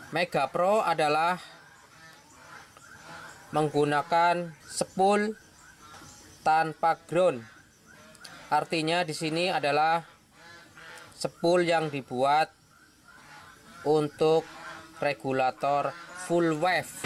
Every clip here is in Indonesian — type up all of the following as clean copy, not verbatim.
Mega Pro adalah menggunakan spool tanpa ground. Artinya di sini adalah spool yang dibuat untuk regulator full wave.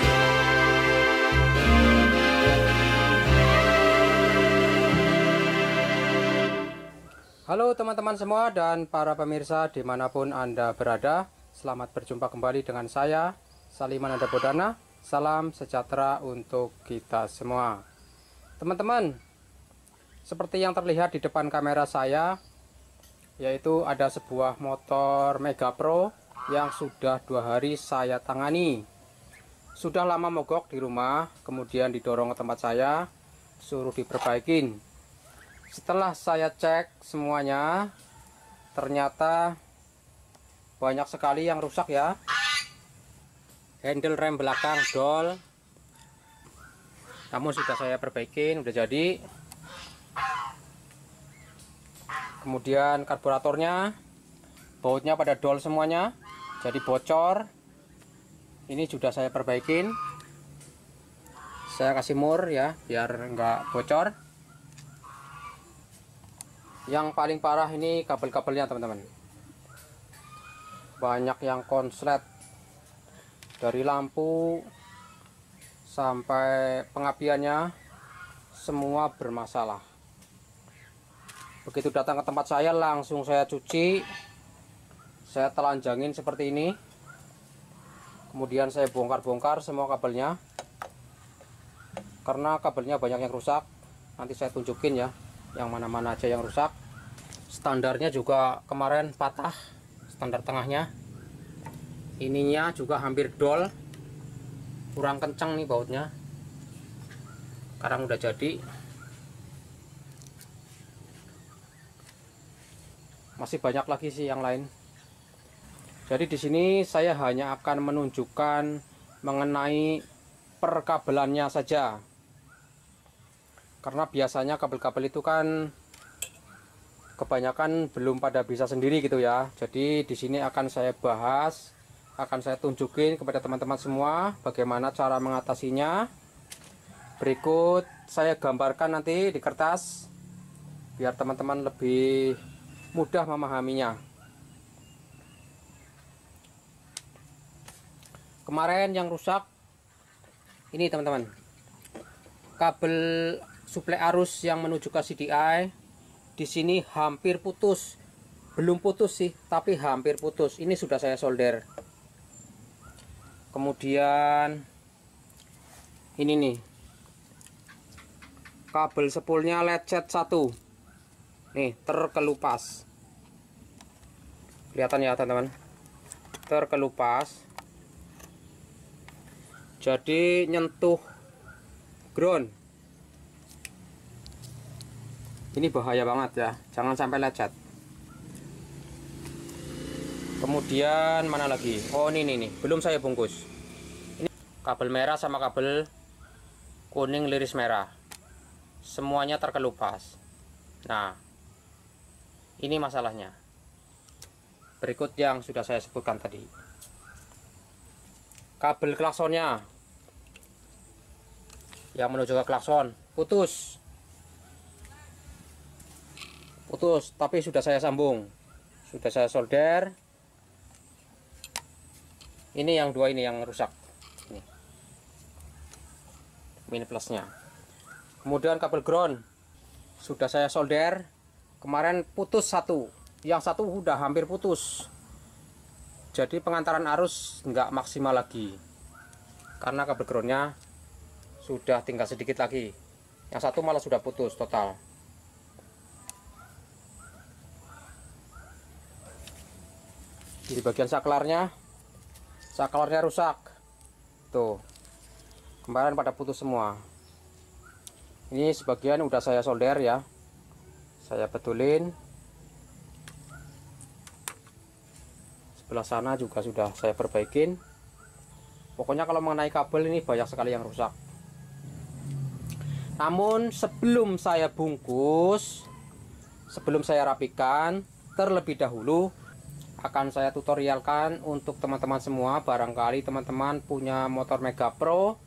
Halo teman-teman semua dan para pemirsa dimanapun Anda berada, selamat berjumpa kembali dengan saya Saliman Adabodana. Salam sejahtera untuk kita semua. Teman-teman, seperti yang terlihat di depan kamera saya, yaitu ada sebuah motor Mega Pro yang sudah 2 hari saya tangani. Sudah lama mogok di rumah, kemudian didorong ke tempat saya, suruh diperbaikin. Setelah saya cek semuanya, ternyata banyak sekali yang rusak ya. Handle rem belakang dol, namun sudah saya perbaikin, udah jadi. Kemudian karburatornya, bautnya pada dol semuanya, jadi bocor. Ini sudah saya perbaikin. Saya kasih mur ya, biar enggak bocor. Yang paling parah ini kabel-kabelnya teman-teman, banyak yang konslet, dari lampu sampai pengapiannya semua bermasalah. Begitu datang ke tempat saya langsung saya cuci, saya telanjangin seperti ini, kemudian saya bongkar-bongkar semua kabelnya, karena kabelnya banyak yang rusak. Nanti saya tunjukin ya yang mana-mana aja yang rusak. Standarnya juga kemarin patah, standar tengahnya. Ininya juga hampir dol, kurang kencang nih bautnya. Sekarang udah jadi. Masih banyak lagi sih yang lain. Jadi di sini saya hanya akan menunjukkan mengenai perkabelannya saja. Karena biasanya kabel-kabel itu kan kebanyakan belum pada bisa sendiri gitu ya. Jadi di sini akan saya bahas, akan saya tunjukin kepada teman-teman semua bagaimana cara mengatasinya. Berikut saya gambarkan nanti di kertas biar teman-teman lebih mudah memahaminya. Kemarin yang rusak ini teman-teman, kabel suplai arus yang menuju ke CDI di sini hampir putus. Belum putus sih, tapi hampir putus. Ini sudah saya solder. Kemudian ini nih, kabel spoolnya lecet 1. Nih, terkelupas. Kelihatan ya, teman-teman. Terkelupas. Jadi nyentuh ground. Ini bahaya banget ya, jangan sampai lecet. Kemudian mana lagi? Oh ini nih, belum saya bungkus. Ini kabel merah sama kabel kuning liris merah, semuanya terkelupas. Nah, ini masalahnya. Berikut yang sudah saya sebutkan tadi. Kabel klaksonnya yang menuju ke klakson putus, tapi sudah saya sambung, sudah saya solder. Ini yang 2 ini yang rusak, ini mini plusnya. Kemudian kabel ground sudah saya solder, kemarin putus 1, yang 1 udah hampir putus. Jadi pengantaran arus nggak maksimal lagi karena kabel groundnya sudah tinggal sedikit lagi. Yang 1 malah sudah putus total. Di bagian saklarnya rusak tuh, kemarin pada putus semua. Ini sebagian udah saya solder ya, saya betulin. Sebelah sana juga sudah saya perbaikin. Pokoknya kalau mengenai kabel ini banyak sekali yang rusak. Namun sebelum saya bungkus, sebelum saya rapikan, terlebih dahulu akan saya tutorialkan untuk teman-teman semua. Barangkali teman-teman punya motor Mega Pro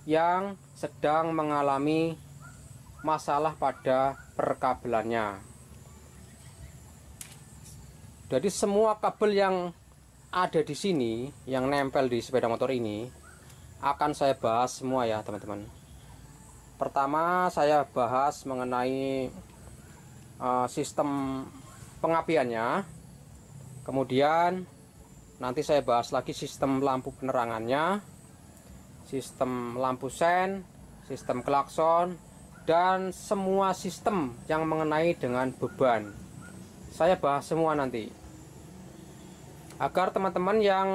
yang sedang mengalami masalah pada perkabelannya. Jadi semua kabel yang ada di sini yang nempel di sepeda motor ini akan saya bahas semua ya teman-teman. Pertama saya bahas mengenai sistem pengapiannya. Kemudian nanti saya bahas lagi sistem lampu penerangannya, sistem lampu sen, sistem klakson, dan semua sistem yang mengenai dengan beban. Saya bahas semua nanti, agar teman-teman yang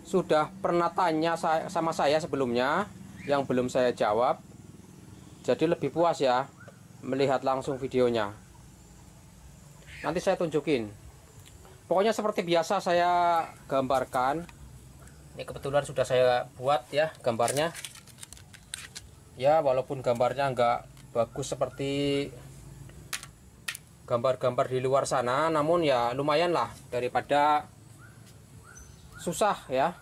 sudah pernah tanya sama saya sebelumnya yang belum saya jawab, jadi lebih puas ya melihat langsung videonya. Nanti saya tunjukin. Pokoknya seperti biasa saya gambarkan. Ini kebetulan sudah saya buat ya gambarnya. Ya walaupun gambarnya nggak bagus seperti gambar-gambar di luar sana, namun ya lumayan lah daripada susah ya.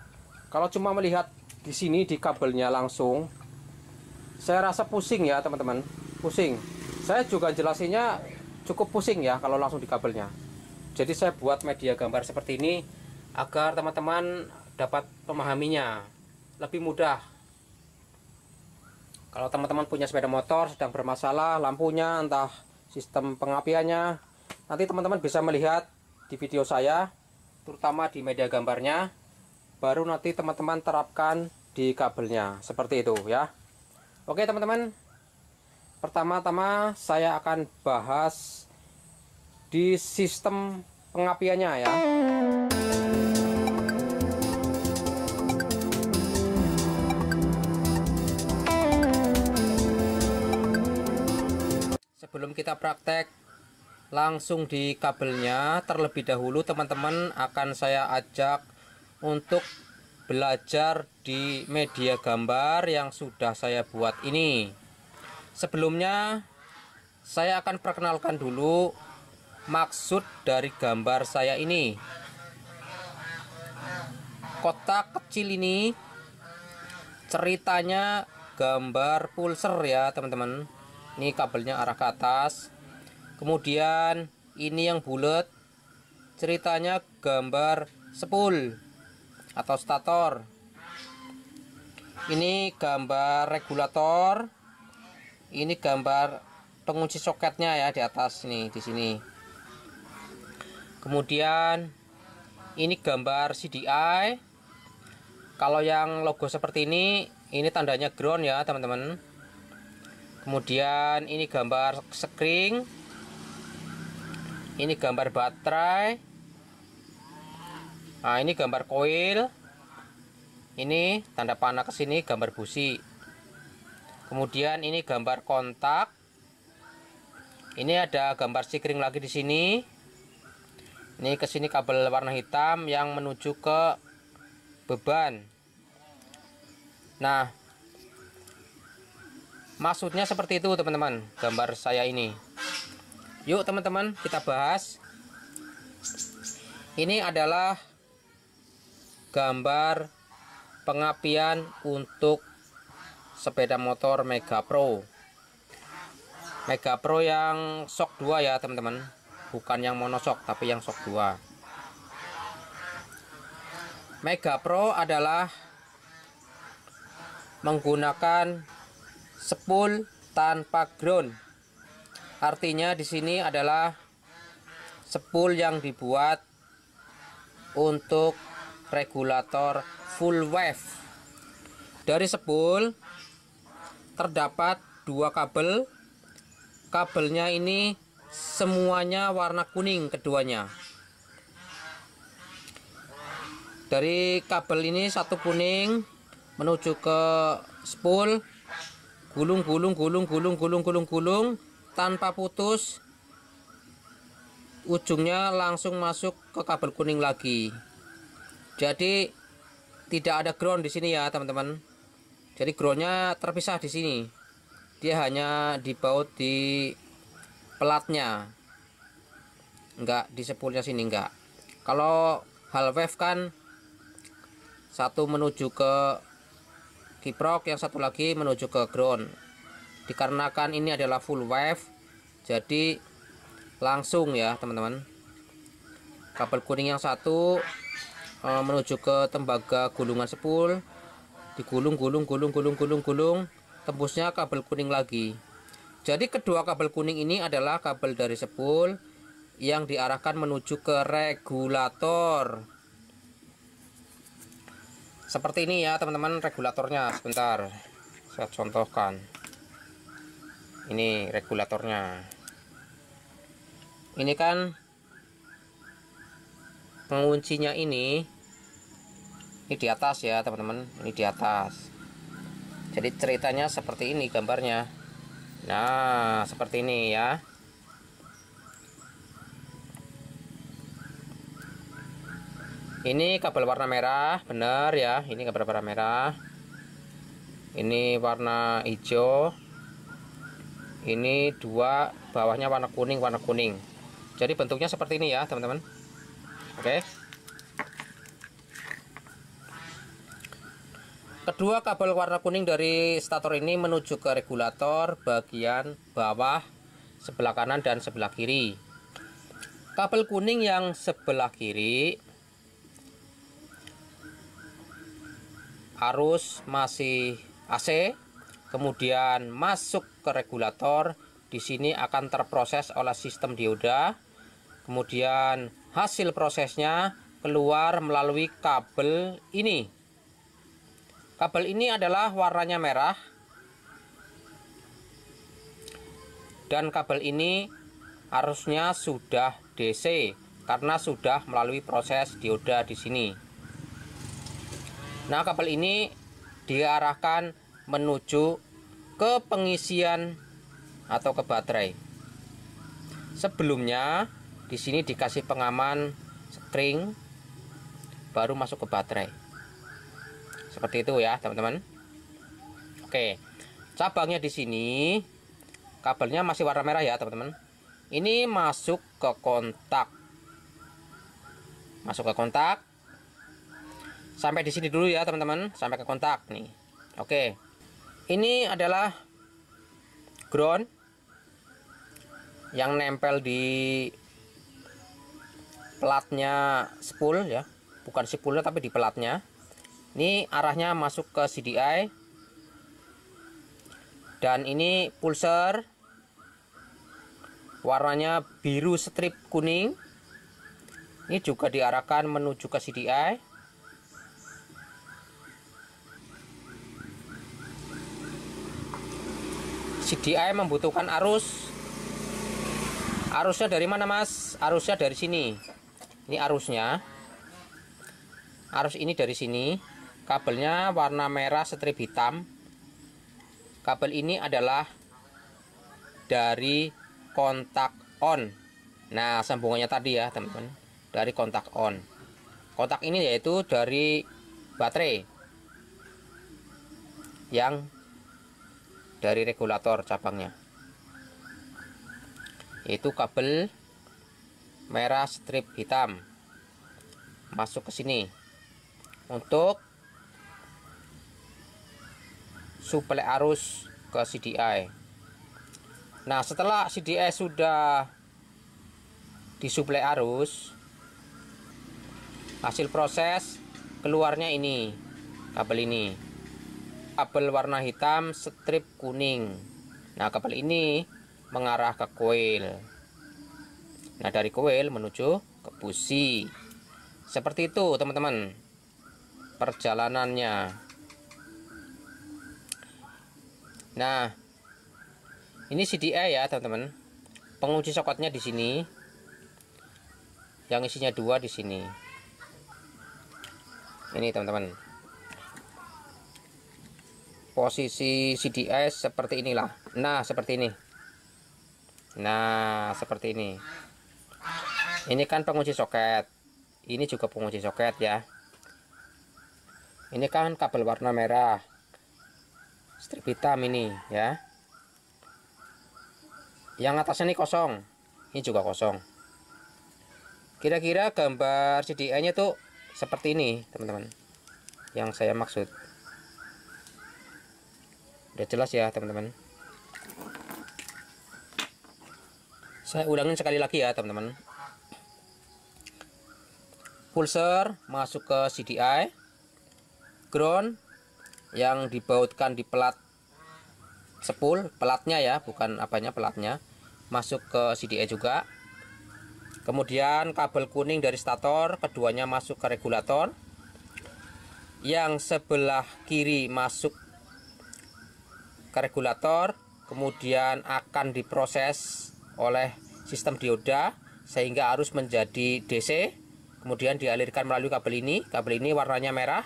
Kalau cuma melihat di sini di kabelnya langsung, saya rasa pusing ya teman-teman, pusing. Saya juga jelasinnya cukup pusing ya kalau langsung di kabelnya. Jadi saya buat media gambar seperti ini agar teman-teman dapat memahaminya lebih mudah. Kalau teman-teman punya sepeda motor sedang bermasalah lampunya, entah sistem pengapiannya, nanti teman-teman bisa melihat di video saya, terutama di media gambarnya, baru nanti teman-teman terapkan di kabelnya seperti itu ya. Oke teman-teman, pertama-tama saya akan bahas di sistem pengapiannya ya. Sebelum kita praktek langsung di kabelnya, terlebih dahulu teman-teman akan saya ajak untuk belajar di media gambar yang sudah saya buat ini. Sebelumnya saya akan perkenalkan dulu maksud dari gambar saya ini. Kotak kecil ini ceritanya gambar pulser ya teman-teman. Ini kabelnya arah ke atas. Kemudian ini yang bulat ceritanya gambar spool atau stator. Ini gambar regulator. Ini gambar pengunci soketnya ya di atas nih, di sini. Kemudian ini gambar CDI. Kalau yang logo seperti ini tandanya ground ya teman-teman. Kemudian ini gambar screen. Ini gambar baterai. Nah, ini gambar koil. Ini tanda panah ke sini gambar busi. Kemudian ini gambar kontak. Ini ada gambar sikring lagi di sini. Ini ke sini kabel warna hitam yang menuju ke beban. Nah, maksudnya seperti itu teman-teman gambar saya ini. Yuk teman-teman kita bahas. Ini adalah gambar pengapian untuk sepeda motor Mega Pro. Mega Pro yang shock 2 ya teman-teman, bukan yang monoshock tapi yang shock 2. Mega Pro adalah menggunakan spool tanpa ground. Artinya di sini adalah spool yang dibuat untuk regulator full wave. Dari spool terdapat dua kabel. Kabelnya ini semuanya warna kuning keduanya. Dari kabel ini satu kuning menuju ke spool, gulung tanpa putus, ujungnya langsung masuk ke kabel kuning lagi. Jadi tidak ada ground di sini ya teman-teman. Jadi groundnya terpisah di sini. Dia hanya dibaut di pelatnya, enggak di spoolnya sini enggak. Kalau hal wave kan satu menuju ke kiprok, yang satu lagi menuju ke ground. Dikarenakan ini adalah full wave, jadi langsung ya teman-teman. Kabel kuning yang satu menuju ke tembaga gulungan spool, digulung, gulung, tembusnya kabel kuning lagi. Jadi kedua kabel kuning ini adalah kabel dari spool yang diarahkan menuju ke regulator. Seperti ini ya teman-teman regulatornya. Sebentar, saya contohkan. Ini regulatornya. Ini kan penguncinya ini di atas ya teman-teman. Ini di atas. Jadi ceritanya seperti ini gambarnya. Nah, seperti ini ya. Ini kabel warna merah, benar ya. Ini kabel warna merah. Ini warna hijau. Ini dua, bawahnya warna kuning, warna kuning. Jadi bentuknya seperti ini ya, teman-teman. Oke. Kedua kabel warna kuning dari stator ini menuju ke regulator bagian bawah sebelah kanan dan sebelah kiri. Kabel kuning yang sebelah kiri arus masih AC, kemudian masuk ke regulator. Di sini akan terproses oleh sistem dioda, kemudian hasil prosesnya keluar melalui kabel ini. Kabel ini adalah warnanya merah, dan kabel ini arusnya sudah DC karena sudah melalui proses dioda di sini. Nah, kabel ini diarahkan menuju ke pengisian atau ke baterai. Sebelumnya di sini dikasih pengaman string, baru masuk ke baterai. Seperti itu ya, teman-teman. Oke. Cabangnya di sini kabelnya masih warna merah ya, teman-teman. Ini masuk ke kontak. Masuk ke kontak. Sampai di sini dulu ya teman-teman, sampai ke kontak nih. Oke. Ini adalah ground yang nempel di pelatnya spool ya. Bukan spoolnya tapi di pelatnya. Ini arahnya masuk ke CDI. Dan ini pulser. Warnanya biru strip kuning. Ini juga diarahkan menuju ke CDI. CDI membutuhkan arus. Arusnya dari mana, Mas? Arusnya dari sini. Ini arusnya. Arus ini dari sini. Kabelnya warna merah strip hitam. Kabel ini adalah dari kontak on. Nah, sambungannya tadi ya, teman-teman. Dari kontak on. Kontak ini yaitu dari baterai yang dari regulator cabangnya, yaitu kabel merah strip hitam masuk ke sini untuk suplai arus ke CDI. Nah, setelah CDI sudah disuplai arus, hasil proses keluarnya ini kabel ini. Kabel warna hitam strip kuning. Nah, kabel ini mengarah ke coil. Nah, dari coil menuju ke busi. Seperti itu teman-teman perjalanannya. Nah, ini CDI ya teman-teman. Pengunci soketnya di sini. Yang isinya 2 di sini. Ini teman-teman. Posisi CDI seperti inilah. Nah, seperti ini. Nah, seperti ini. Ini kan pengunci soket. Ini juga pengunci soket ya. Ini kan kabel warna merah strip hitam ini ya. Yang atasnya ini kosong. Ini juga kosong. Kira-kira gambar CDI-nya tuh seperti ini, teman-teman. Yang saya maksud. Udah jelas ya, teman-teman. Saya ulangin sekali lagi ya, teman-teman. Pulser masuk ke CDI. Ground yang dibautkan di pelat sepul, pelatnya ya, bukan apanya, pelatnya masuk ke CDI juga. Kemudian kabel kuning dari stator, keduanya masuk ke regulator. Yang sebelah kiri masuk ke regulator, kemudian akan diproses oleh sistem dioda sehingga arus menjadi DC. Kemudian dialirkan melalui kabel ini. Kabel ini warnanya merah,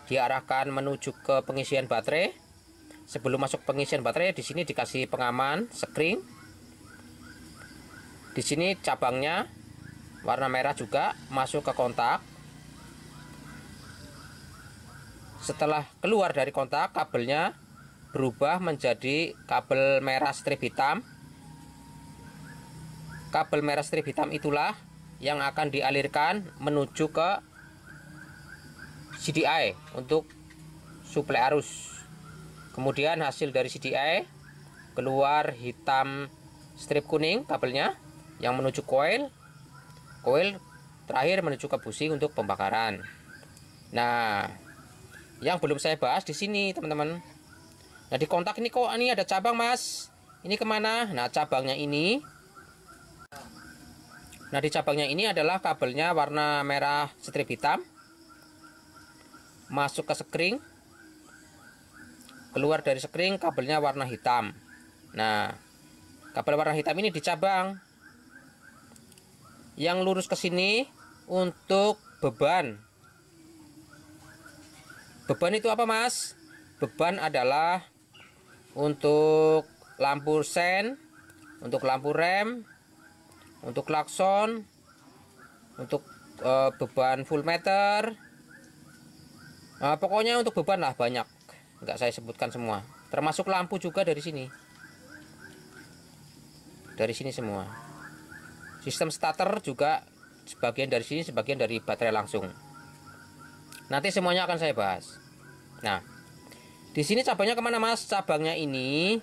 diarahkan menuju ke pengisian baterai. Sebelum masuk pengisian baterai, di sini dikasih pengaman sekring. Di sini cabangnya warna merah juga masuk ke kontak. Setelah keluar dari kontak, kabelnya berubah menjadi kabel merah strip hitam. Kabel merah strip hitam itulah yang akan dialirkan menuju ke CDI untuk suplai arus. Kemudian hasil dari CDI keluar hitam strip kuning kabelnya yang menuju koil. Koil terakhir menuju ke busi untuk pembakaran. Nah, yang belum saya bahas di sini, teman-teman. Nah, di kontak ini kok ini ada cabang, Mas. Ini kemana? Nah, cabangnya ini. Nah, di cabangnya ini adalah kabelnya warna merah strip hitam. Masuk ke sekring. Keluar dari sekring kabelnya warna hitam. Nah, kabel warna hitam ini di cabang. Yang lurus ke sini untuk beban. Beban itu apa, Mas? Beban adalah untuk lampu sen, untuk lampu rem, untuk klakson, untuk beban full meter. Pokoknya untuk beban lah banyak. Enggak saya sebutkan semua. Termasuk lampu juga dari sini. Dari sini semua. Sistem starter juga sebagian dari sini, sebagian dari baterai langsung. Nanti semuanya akan saya bahas. Nah, di sini cabangnya kemana, Mas? Cabangnya ini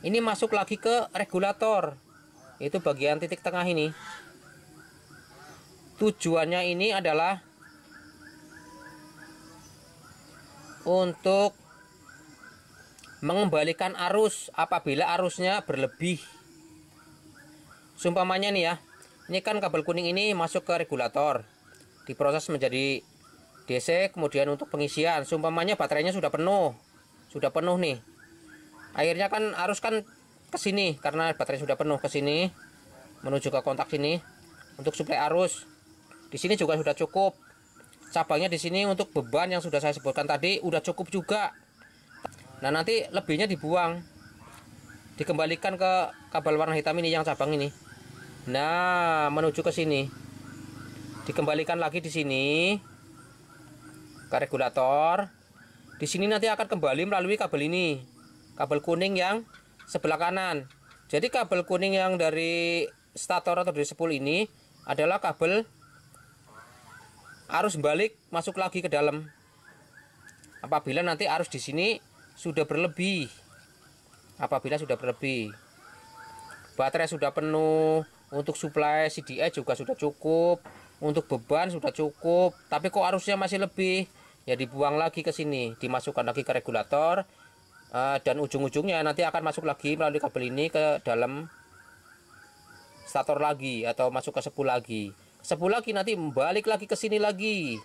masuk lagi ke regulator. Itu bagian titik tengah ini. Tujuannya ini adalah untuk mengembalikan arus apabila arusnya berlebih. Sumpamanya nih ya, ini kan kabel kuning ini masuk ke regulator, diproses menjadi DC, kemudian untuk pengisian. Sumpamanya baterainya sudah penuh nih. Akhirnya kan arus kan ke sini karena baterai sudah penuh, ke sini menuju ke kontak sini untuk suplai arus. Di sini juga sudah cukup. Cabangnya di sini untuk beban yang sudah saya sebutkan tadi udah cukup juga. Nah, nanti lebihnya dibuang, dikembalikan ke kabel warna hitam ini yang cabang ini. Nah, menuju ke sini. Dikembalikan lagi di sini ke regulator. Di sini nanti akan kembali melalui kabel ini. Kabel kuning yang sebelah kanan. Jadi kabel kuning yang dari stator atau dari spool ini adalah kabel arus balik masuk lagi ke dalam. Apabila nanti arus di sini sudah berlebih. Apabila sudah berlebih. Baterai sudah penuh, untuk suplai CDI juga sudah cukup, untuk beban sudah cukup, tapi kok arusnya masih lebih, ya dibuang lagi ke sini, dimasukkan lagi ke regulator, dan ujung-ujungnya nanti akan masuk lagi melalui kabel ini ke dalam stator lagi atau masuk ke spool lagi. Spool lagi nanti balik lagi ke sini lagi.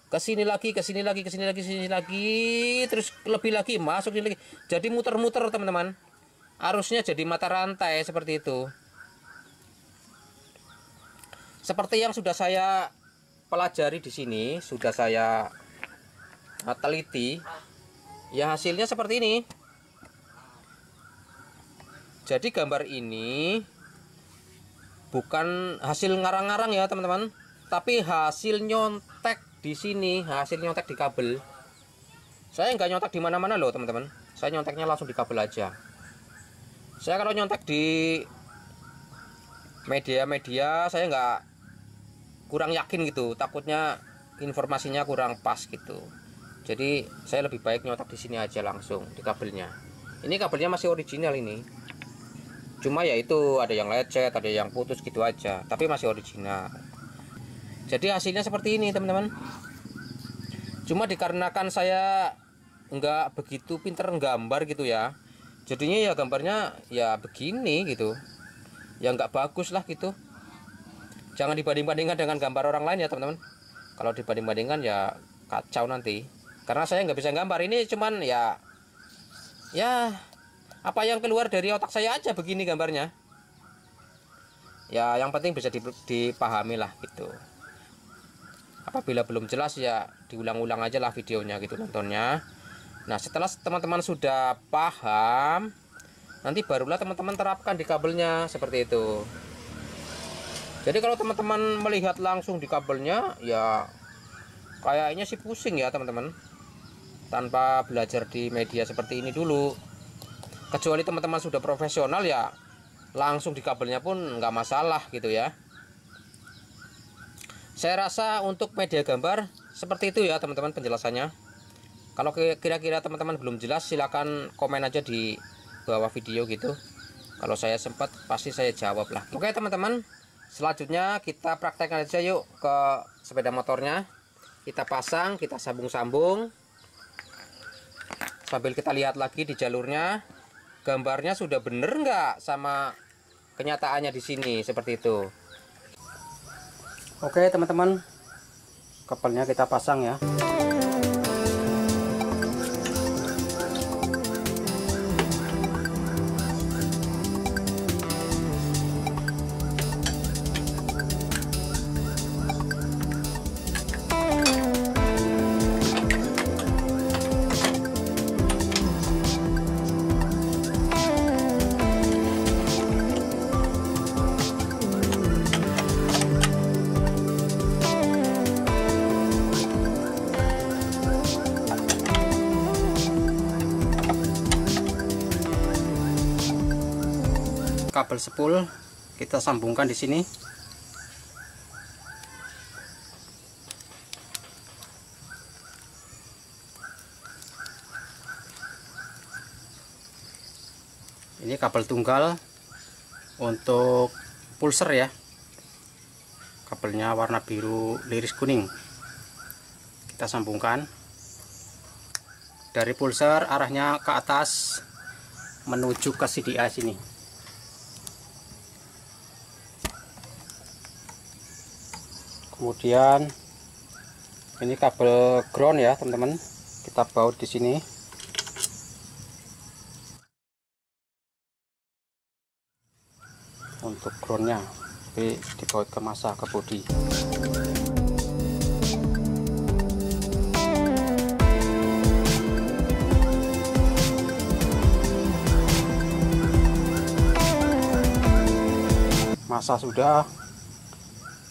Ke sini lagi, ke sini lagi, ke sini lagi, ke sini lagi, terus lebih lagi masuk sini lagi. Jadi muter-muter, teman-teman. Arusnya jadi mata rantai seperti itu. Seperti yang sudah saya pelajari di sini, sudah saya teliti, ya hasilnya seperti ini. Jadi gambar ini bukan hasil ngarang-ngarang ya, teman-teman, tapi hasil nyontek di sini, hasil nyontek di kabel. Saya nggak nyontek di mana-mana loh, teman-teman. Saya nyonteknya langsung di kabel aja. Saya kalau nyontek di media-media, saya nggak kurang yakin gitu, takutnya informasinya kurang pas gitu. Jadi saya lebih baik nyotak di sini aja langsung di kabelnya. Ini kabelnya masih original ini, cuma ya itu ada yang lecet, ada yang putus gitu aja, tapi masih original. Jadi hasilnya seperti ini teman-teman. Cuma dikarenakan saya nggak begitu pinter gambar gitu ya, jadinya ya gambarnya ya begini gitu, ya nggak bagus lah gitu. Jangan dibanding-bandingkan dengan gambar orang lain ya teman-teman. Kalau dibanding-bandingkan ya kacau nanti, karena saya nggak bisa gambar. Ini cuman ya apa yang keluar dari otak saya aja begini gambarnya. Ya yang penting bisa dipahami lah gitu. Apabila belum jelas ya diulang-ulang aja lah videonya gitu nontonnya. Nah setelah teman-teman sudah paham, nanti barulah teman-teman terapkan di kabelnya seperti itu. Jadi kalau teman-teman melihat langsung di kabelnya ya kayaknya sih pusing ya teman-teman, tanpa belajar di media seperti ini dulu. Kecuali teman-teman sudah profesional ya langsung di kabelnya pun nggak masalah gitu ya. Saya rasa untuk media gambar seperti itu ya teman-teman penjelasannya. Kalau kira-kira teman-teman belum jelas, silahkan komen aja di bawah video gitu. Kalau saya sempat pasti saya jawab lah. Oke teman-teman, selanjutnya kita praktekkan aja yuk ke sepeda motornya. Kita pasang, kita sambung-sambung. Sambil kita lihat lagi di jalurnya, gambarnya sudah bener nggak sama kenyataannya di sini seperti itu. Oke teman-teman, kabelnya kita pasang ya. Kabel spool kita sambungkan di sini. Ini kabel tunggal untuk pulser ya. Kabelnya warna biru liris kuning. Kita sambungkan dari pulser, arahnya ke atas menuju ke CDI sini. Kemudian ini kabel ground ya teman-teman, kita baut di sini. Untuk groundnya, tapi dibaut ke masa, ke bodi. Masa sudah,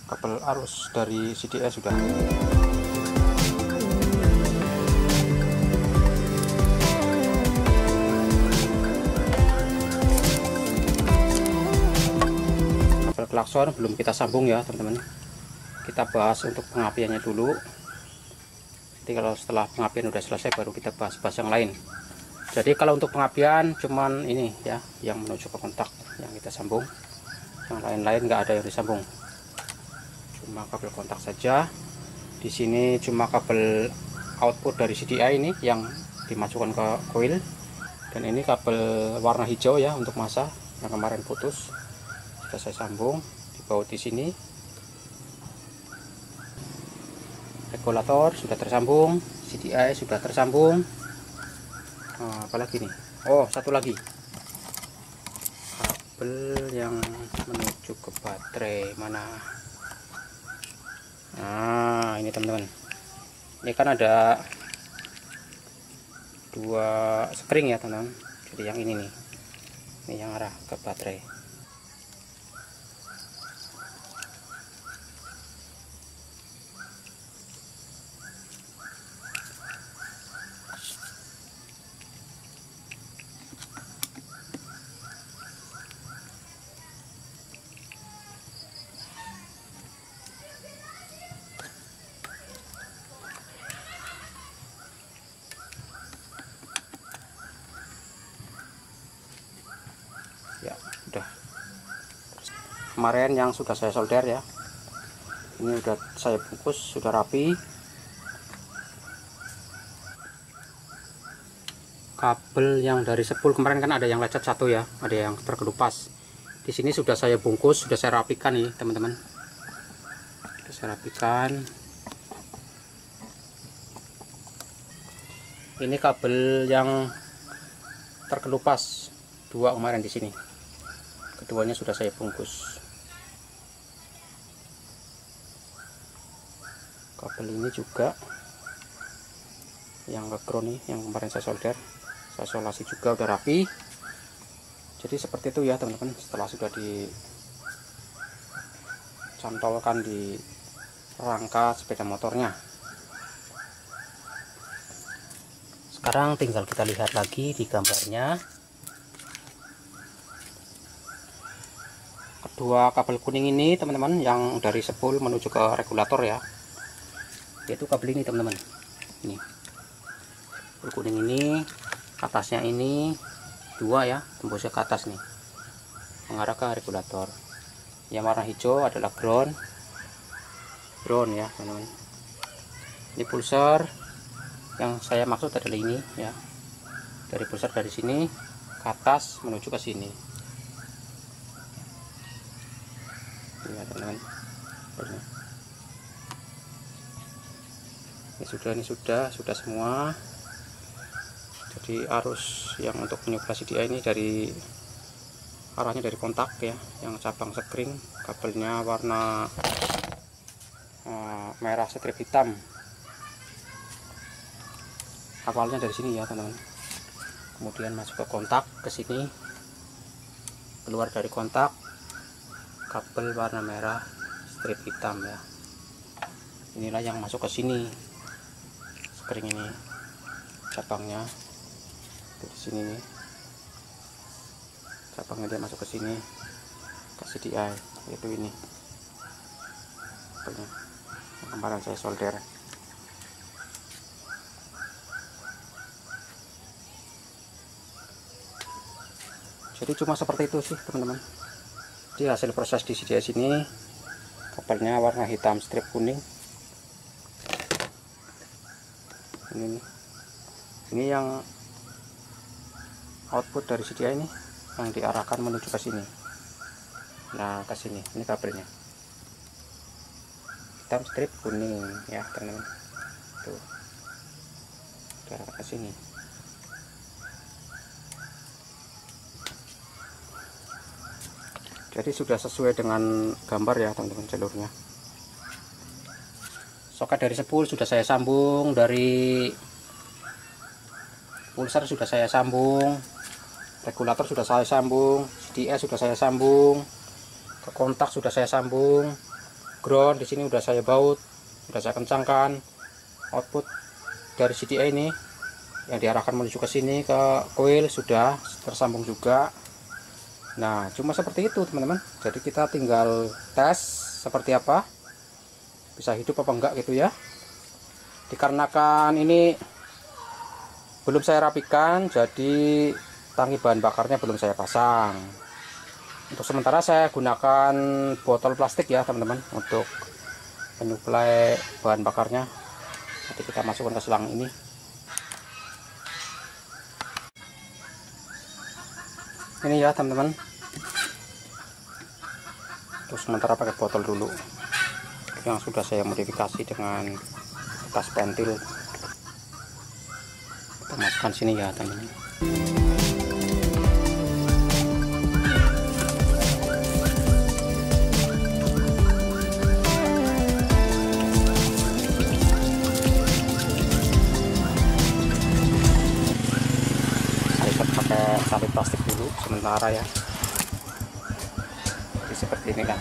kabel arus dari CDS sudah. Kabel klakson belum kita sambung ya teman-teman. Kita bahas untuk pengapiannya dulu. Nanti kalau setelah pengapian udah selesai baru kita bahas yang lain. Jadi kalau untuk pengapian cuman ini ya yang menuju ke kontak yang kita sambung. Yang lain-lain nggak ada yang disambung. Cuma kabel kontak saja. Di sini cuma kabel output dari CDI ini yang dimasukkan ke coil, dan ini kabel warna hijau ya untuk masa yang kemarin putus. Sudah saya sambung, dibaut di sini. Regulator sudah tersambung, CDI sudah tersambung. Nah, apalagi nih? Oh, satu lagi kabel yang menuju ke baterai mana? Nah ini teman-teman, ini kan ada dua spring ya teman-teman. Jadi yang ini nih, ini yang arah ke baterai. kemarin yang sudah saya solder ya. Ini udah saya bungkus, sudah rapi. Kabel yang dari spool kemarin kan ada yang lecet satu ya, ada yang terkelupas. Di sini sudah saya bungkus, sudah saya rapikan nih teman-teman. Sudah saya rapikan. Ini kabel yang terkelupas dua kemarin di sini. Keduanya sudah saya bungkus. Kabel ini juga yang ke ground nih, yang kemarin saya solder, saya solasi juga udah rapi. Jadi seperti itu ya teman-teman, setelah sudah dicantolkan di rangka sepeda motornya. Sekarang tinggal kita lihat lagi di gambarnya. Kedua kabel kuning ini teman-teman, yang dari spool menuju ke regulator ya, yaitu kabel ini teman-teman. Ini kabel kuning ini, atasnya ini dua ya, tembusnya ke atas nih, mengarah ke regulator. Yang warna hijau adalah ground ya teman-teman. Ini pulsar, yang saya maksud adalah ini ya, dari pulsar dari sini ke atas menuju ke sini ya teman-teman. Ini sudah semua. Jadi arus yang untuk penyuplai CDI ini dari arahnya dari kontak ya, yang cabang sekring, kabelnya warna merah strip hitam. Awalnya dari sini ya teman-teman, kemudian masuk ke kontak, ke sini, keluar dari kontak, kabel warna merah strip hitam ya. Inilah yang masuk ke sini, spring ini cabangnya di sini nih, cabangnya dia masuk ke sini, ke CDI, yaitu ini kabelnya yang kemarin saya solder. Jadi cuma seperti itu sih teman-teman. Jadi hasil proses di CDI sini, kabelnya warna hitam strip kuning. Ini yang output dari CDI ini, yang diarahkan menuju ke sini. Nah, ke sini, ini kabelnya hitam strip kuning ya teman-teman. Tuh, diarahkan ke sini. Jadi sudah sesuai dengan gambar ya teman-teman jalurnya. Soket dari spool sudah saya sambung, dari pulsar sudah saya sambung, regulator sudah saya sambung, CDI sudah saya sambung, ke kontak sudah saya sambung, ground di sini sudah saya baut, sudah saya kencangkan. Output dari CDI ini yang diarahkan menuju ke sini ke coil sudah tersambung juga. Nah, cuma seperti itu teman-teman. Jadi kita tinggal tes seperti apa, bisa hidup apa enggak gitu ya. Dikarenakan ini belum saya rapikan, jadi tangki bahan bakarnya belum saya pasang. Untuk sementara saya gunakan botol plastik ya teman-teman untuk menyuplai bahan bakarnya. Nanti kita masukkan ke selang ini. Ini ya teman-teman, terus sementara pakai botol dulu yang sudah saya modifikasi dengan bekas pentil. Kita masukkan sini ya teman-teman. Pakai tali plastik dulu sementara ya. Jadi seperti ini kan.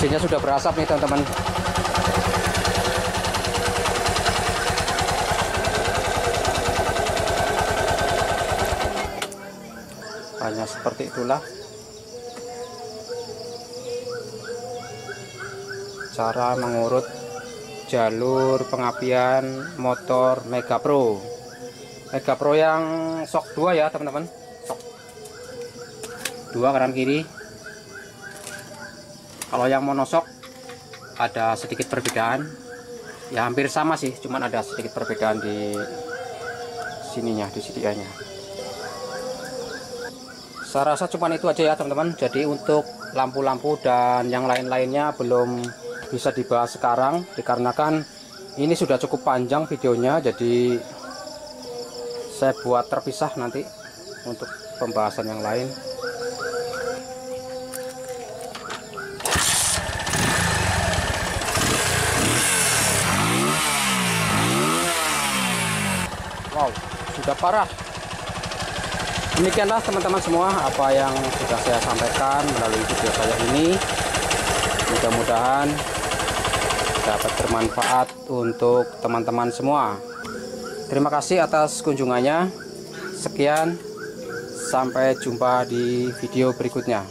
mesinnya sudah berasap nih teman-teman. Hanya seperti itulah cara mengurut jalur pengapian motor Mega Pro. Mega Pro yang shock 2 ya teman-teman, shock 2 kanan kiri. Kalau yang monoshock ada sedikit perbedaan, ya hampir sama sih, cuman ada sedikit perbedaan di sininya, di CDI-nya. Saya rasa cuman itu aja ya teman-teman. Jadi untuk lampu-lampu dan yang lain-lainnya belum bisa dibahas sekarang, dikarenakan ini sudah cukup panjang videonya, jadi saya buat terpisah nanti untuk pembahasan yang lain. Wow, sudah parah. Demikianlah teman-teman semua apa yang sudah saya sampaikan melalui video saya ini. Mudah-mudahan dapat bermanfaat untuk teman-teman semua. Terima kasih atas kunjungannya. Sekian, sampai jumpa di video berikutnya.